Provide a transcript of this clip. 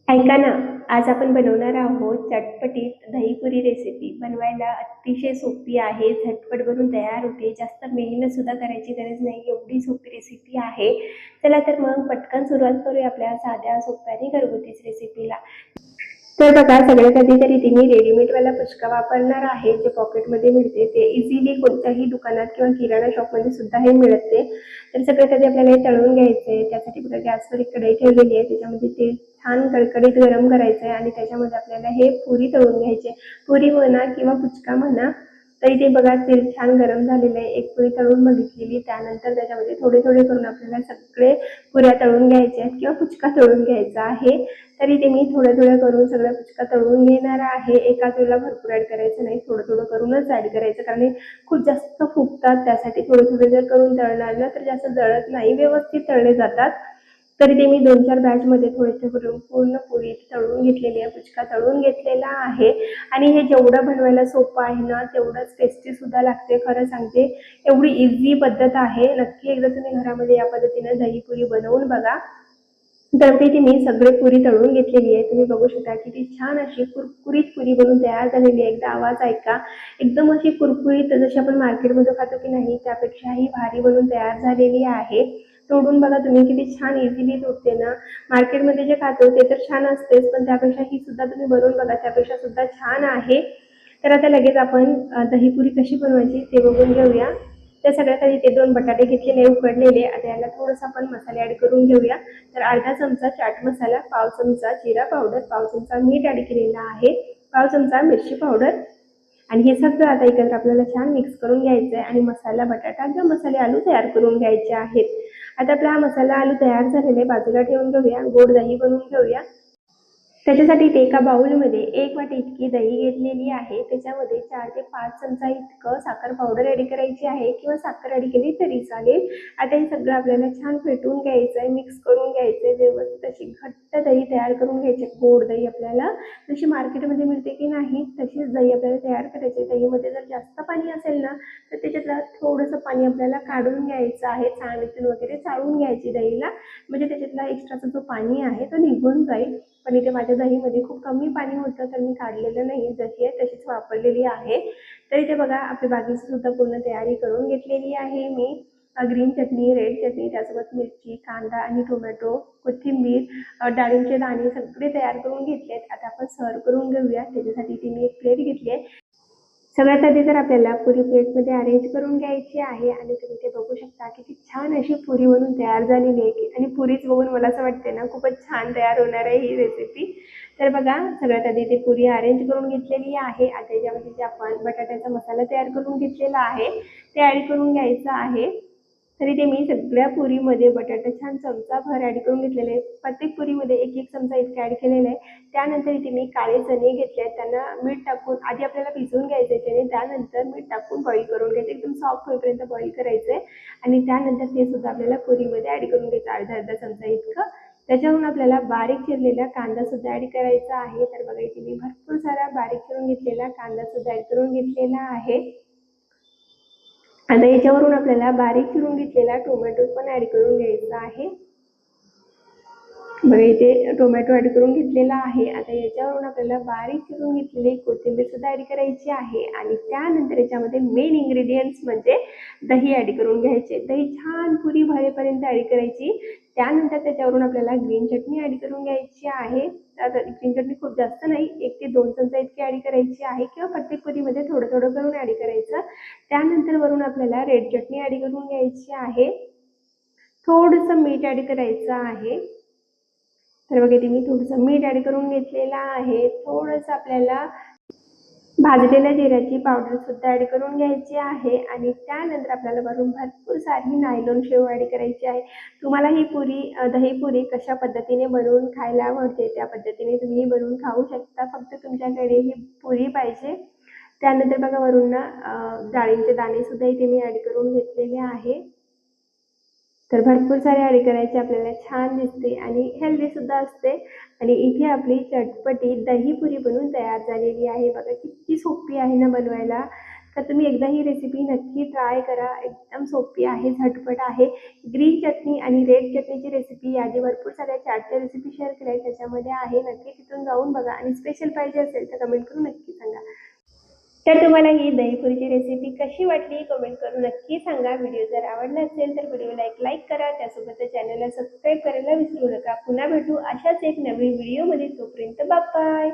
ऐका ना, आज आपण बनवणार आहोत चटपटीत दहीपुरी रेसिपी. बनवायला अतिशय सोपी आहे, झटपट बनून तयार होते. जास्त मेहनतसुद्धा करायची गरज नाही, एवढी सोपी रेसिपी आहे. चला तर मग पटकन सुरुवात करूया आपल्या साध्या, सोप्या आणि घरगुतीच रेसिपीला. तर बघा, सगळ्यात आधी तरी मी रेडीमेडवाला पुचका वापरणार आहे, जे पॉकेटमध्ये मिळते. ते इझिली कोणत्याही दुकानात किंवा किराणा शॉपमध्ये सुद्धा हे मिळते. तर सगळ्यात आधी आपल्याला हे तळून घ्यायचं आहे. त्यासाठी बघा, गॅसवर एक कढई ठेवलेली आहे, त्याच्यामध्ये तेल छान कडकडीत गरम करायचं आहे आणि त्याच्यामध्ये आपल्याला हे पुरी तळून घ्यायचे. पुरी म्हणा किंवा पुचका म्हणा, तरी ते बघा तेल छान गरम झालेलं आहे. एक पुरी तळून बघितलेली, त्यानंतर त्याच्यामध्ये थोडे थोडे करून आपल्याला सगळे पुऱ्या तळून घ्यायच्या आहेत किंवा पुचका तळून घ्यायचा आहे. तरी ते मी थोडं थोडं करून सगळं पुचका तळून घेणार आहे. एकाच वेळेला भरपूर ऍड करायचं नाही, थोडं थोडं करूनच ऍड करायचं, कारण खूप जास्त फुगतात. त्यासाठी थोडे थोडे जर करून तळणार ना तर जास्त जळत नाही, व्यवस्थित तळले जातात. तरी ते मी 2-4 बॅचमध्ये थोडे करून पूर्ण पुरी तळून घेतलेली आहे, पुचका तळून घेतलेला आहे. आणि हे जेवढं बनवायला सोपं आहे ना तेवढंच टेस्टी सुद्धा लागते. खरं सांगते, एवढी इझी पद्धत आहे. नक्की एकदा तुम्ही घरामध्ये या पद्धतीने दहीपुरी बनवून बघा. तर तिथे मी सगळे पुरी तळून घेतलेली आहे. तुम्ही बघू शकता किती छान अशी कुरकुरीत पुरी बनून तयार झालेली आहे. एकदा आवाज ऐका, एकदम अशी कुरकुरीत जशी आपण मार्केटमध्ये खातो की नाही त्यापेक्षाही भारी बनून तयार झालेली आहे. तोडून बघा तुम्ही, किती छान इझिली तुटते ना. मार्केटमध्ये जे खातो ते तर छान असतेच, पण त्यापेक्षा ही सुद्धा तुम्ही बनवून बघा, त्यापेक्षा सुद्धा छान आहे. तर आता लगेच आपण दहीपुरी कशी बनवायची ते बघून घेऊया. त्या सगळ्यात आधी ते 2 बटाटे घेतलेले उकडलेले. आता याला थोडंसं आपण मसाले ऍड करून घेऊया. तर अर्धा चमचा चाट मसाला, पाव चमचा जिरा पावडर, पाव चमचा मीठ ऍड केलेला आहे, पाव चमचा मिरची पावडर. आणि हे सगळं आता एकत्र आपल्याला छान मिक्स करून घ्यायचं आहे. आणि मसाला बटाटा किंवा मसाले आलू तयार करून घ्यायचे आहेत. आता आपला हा मसाला आलू तयार झालेला आहे, बाजूला ठेवून घेऊया. गोड दही बनवून घेऊया. त्याच्यासाठी ते एका बाउलमध्ये 1 वाटी इतकी दही घेतलेली आहे. त्याच्यामध्ये 4 ते 5 चमचा इतकं साखर पावडर ऍड करायची आहे, किंवा साखर ऍड केली तरी चालेल. आता हे सगळं आपल्याला छान फेटून घ्यायचं आहे, मिक्स करून घ्यायचं आहे. व्यवस्थित अशी घट्ट दही तयार करून घ्यायची. गोड दही आपल्याला जशी मार्केटमध्ये मिळते की नाही तशीच दही आपल्याला तयार करायची. दहीमध्ये जर जास्त पाणी असेल ना तर त्याच्यातलं थोडंसं पाणी आपल्याला काढून घ्यायचं आहे. चाळणीतून वगैरे चाळून घ्यायची दहीला, म्हणजे त्याच्यातला एक्स्ट्राचा जो पाणी आहे तो निघून जाईल. पण इथे माझ्या दहीमध्ये खूप कमी पाणी होतं, तर मी काढलेलं नाही, जशी आहे तशीच वापरलेली आहे. तर इथे बघा, आपली बाकीची सुद्धा पूर्ण तयारी करून घेतलेली आहे मी. ग्रीन चटणी, रेड चटणी, त्यासोबत मिरची, कांदा आणि टोमॅटो, कोथिंबीर, डाळींचे दाणे सगळे तयार करून घेतलेत. आता आपण सर्व करून घेऊया. त्याच्यासाठी इथे मी एक प्लेट घेतली आहे. सगळ्यात आधी तर आपल्याला पुरी प्लेटमध्ये अरेंज करून घ्यायची आहे. आणि तुम्ही ते बघू शकता किती छान अशी पुरी बनून तयार झालेली आहे. आणि पुरीच बघून मला असं वाटते ना, खूपच छान तयार होणार आहे ही रेसिपी. तर बघा, सगळ्यात आधी ते पुरी अरेंज करून घेतलेली आहे. आता याच्यामध्ये जे आपण बटाट्याचा मसाला तयार करून घेतलेला आहे ते ऍड करून घ्यायचं आहे. तरी ते मी सगळ्या पुरीमध्ये बटाटा छान चमचाभर ऍड करून घेतलेले आहे. प्रत्येक पुरीमध्ये 1-1 चमचा इतकं ऍड केलेलं आहे. त्यानंतर इथे मी काळे चणे घेतले आहेत, त्यांना मीठ टाकून आधी आपल्याला भिजवून घ्यायचे चणे, त्यानंतर मीठ टाकून बॉईल करून घ्यायचे. एकदम सॉफ्ट होईपर्यंत बॉईल करायचे. आणि त्यानंतर ते सुद्धा आपल्याला पुरीमध्ये ऍड करून घ्यायचं, अर्धा चमचा इतकं. त्याच्यावरून आपल्याला बारीक चिरलेला कांदा सुद्धा ऍड करायचा आहे. तर बघा, इथे मी भरपूर सारा बारीक चिरून घेतलेला कांदा सुद्धा ऍड करून घेतलेला आहे. आता याच्यावरून आपल्याला बारीक चिरून घेतलेला टोमॅटो पण ऍड करून घ्यायचा आहे. बघा, इथे टोमॅटो ऍड करून घेतलेला आहे. आता याच्यावरून आपल्याला बारीक चिरून घेतलेली कोथिंबीर सुद्धा ऍड करायची आहे. आणि त्यानंतर याच्यामध्ये मेन इन्ग्रेडियंट्स म्हणजे दही ऍड करून घ्यायचे. दही छान पुरी भरेपर्यंत ऍड करायची. त्यानंतर त्याच्यावरून आपल्याला ग्रीन चटणी ऍड करून घ्यायची आहे. आता ग्रीन चटणी खूप जास्त नाही, 1 ते 2 चमचा इतकी ऍड करायची आहे, किंवा प्रत्येक पुरीमध्ये थोडं थोडं करून ऍड करायचं. त्यानंतर वरून आपल्याला रेड चटणी ऍड करून घ्यायची आहे. थोडंसं मीठ ऍड करायचं आहे. तर बघा, इथे मी थोडंसं मीठ ऍड करून घेतलेलं आहे. थोडंसं आपल्याला भाजलेल्या जिऱ्याची पावडर सुद्धा ऍड करून घ्यायची आहे. आणि त्यानंतर आपल्याला वरून भरपूर सारी नायलॉन शेव ऍड करायची आहे. तुम्हाला ही पुरी दहीपुरी कशा पद्धतीने बनवून खायला आवडते त्या पद्धतीने तुम्ही बनवून खाऊ शकता, फक्त तुमच्याकडे ही पुरी पाहिजे. त्यानंतर बघा, वरून ना डाळींचे दाणे सुद्धा इथे मी ऍड करून घेतलेले आहे. तर भरपूर सारे ऍड करायचे, आपल्याला छान दिसते आणि हेल्दी सुद्धा असते. आणि इथे आपली चटपटी दहीपुरी बनवून तयार झालेली आहे. बघा किती सोपी आहे ना बनवायला. तर तुम्ही एकदा ही रेसिपी नक्की ट्राय करा. एकदम सोपी आहे, झटपट आहे. ग्रीन चटणी आणि रेड चटणीची रेसिपी याआधी भरपूर साऱ्या चाटच्या रेसिपी शेअर केल्या आहेत, त्याच्यामध्ये आहे. नक्की तिथून जाऊन बघा आणि स्पेशल पाहिजे असेल तर कमेंट करून नक्की सांगा. तर तुम्हाला ही दहीपुरीची रेसिपी कशी वाटली कमेंट करून नक्की सांगा. व्हिडिओ जर आवडला असेल तर व्हिडिओला एक लाईक करा. त्यासोबत चॅनलला सबस्क्राईब करायला विसरू नका. पुन्हा भेटू अशाच एक नवीन व्हिडिओमध्ये. तोपर्यंत बाय.